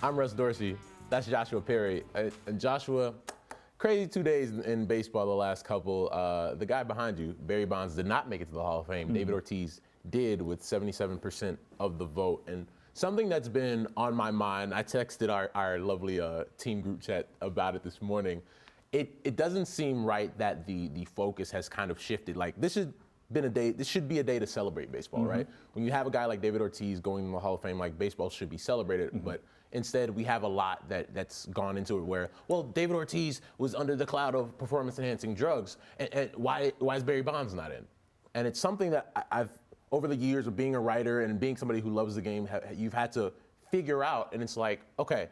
I'm Russ Dorsey. That's Joshua Perry. And Joshua, crazy 2 days in baseball the last couple. The guy behind you, Barry Bonds, did not make it to the Hall of Fame. David Ortiz did with 77% of the vote. And something that's been on my mind, I texted our lovely team group chat about it this morning. It doesn't seem right that the focus has kind of shifted. Like this should be a day to celebrate baseball, right? When you have a guy like David Ortiz going to the Hall of Fame, like baseball should be celebrated, but instead we have a lot that's gone into it where, well, David Ortiz was under the cloud of performance-enhancing drugs, and why is Barry Bonds not in? And it's something that I've, over the years of being a writer and being somebody who loves the game, you've had to figure out, and it's like, okay,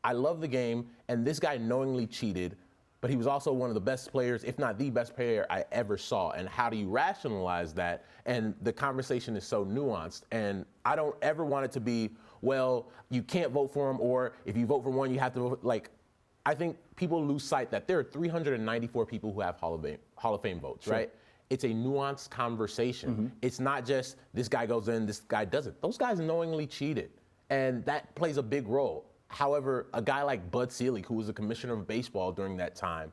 I love the game, and this guy knowingly cheated, but he was also one of the best players, if not the best player I ever saw. And how do you rationalize that? And the conversation is so nuanced. And I don't ever want it to be, well, you can't vote for him, or if you vote for one, you have to vote. Like, I think people lose sight that there are 394 people who have Hall of Fame votes, right? It's a nuanced conversation. It's not just this guy goes in, this guy doesn't. Those guys knowingly cheated, and that plays a big role. However, a guy like Bud Selig, who was the commissioner of baseball during that time,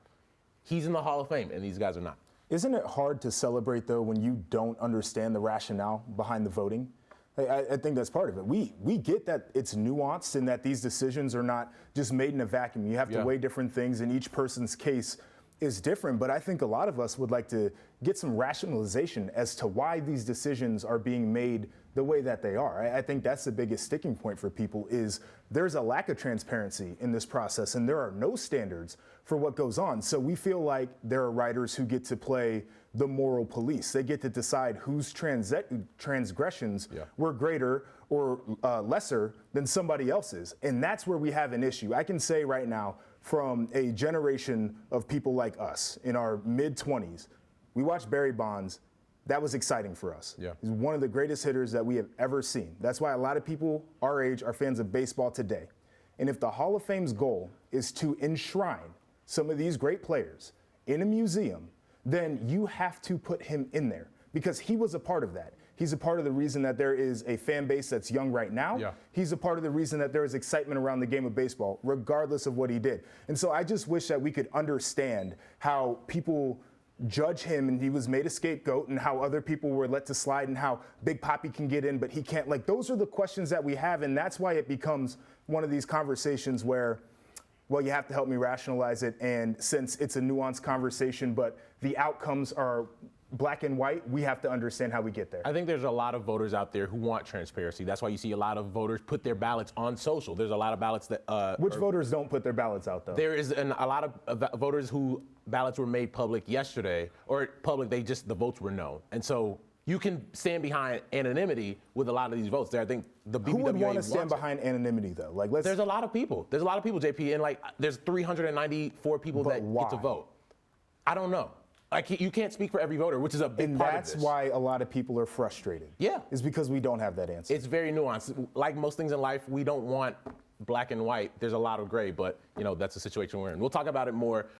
he's in the Hall of Fame, and these guys are not. Isn't it hard to celebrate, though, when you don't understand the rationale behind the voting? I think that's part of it. We get that it's nuanced and that these decisions are not just made in a vacuum. You have to weigh different things, and each person's case is different. But I think a lot of us would like to get some rationalization as to why these decisions are being made the way that they are. I think that's the biggest sticking point for people is there's a lack of transparency in this process, and there are no standards for what goes on. So we feel like there are writers who get to play the moral police. They get to decide whose transgressions were greater or lesser than somebody else's. And that's where we have an issue. I can say right now, from a generation of people like us in our mid-20s, we watched Barry Bonds. That was exciting for us. He's one of the greatest hitters that we have ever seen. That's why a lot of people our age are fans of baseball today. And if the Hall of Fame's goal is to enshrine some of these great players in a museum, then you have to put him in there because he was a part of that. He's a part of the reason that there is a fan base that's young right now. He's a part of the reason that there is excitement around the game of baseball, regardless of what he did. And so I just wish that we could understand how people judge him and he was made a scapegoat and how other people were let to slide and how Big Papi can get in, but he can't. Like, those are the questions that we have, and that's why it becomes one of these conversations where, well, you have to help me rationalize it, and since it's a nuanced conversation, but the outcomes are black and white, we have to understand how we get there. I think there's a lot of voters out there who want transparency. That's why you see a lot of voters put their ballots on social. There's a lot of ballots that... Which voters don't put their ballots out, though? There is a lot of voters who ballots were made public yesterday, or public, the votes were known. And so you can stand behind anonymity with a lot of these votes. There, I think the BBWA Who would want to stand behind anonymity, though? Like, there's a lot of people. There's a lot of people, JP, and like there's 394 people that get to vote. I don't know. Like, you can't speak for every voter, which is a big part of this. And that's why a lot of people are frustrated. Is because we don't have that answer. It's very nuanced. Like most things in life, we don't want black and white. There's a lot of gray, but you know that's the situation we're in. We'll talk about it more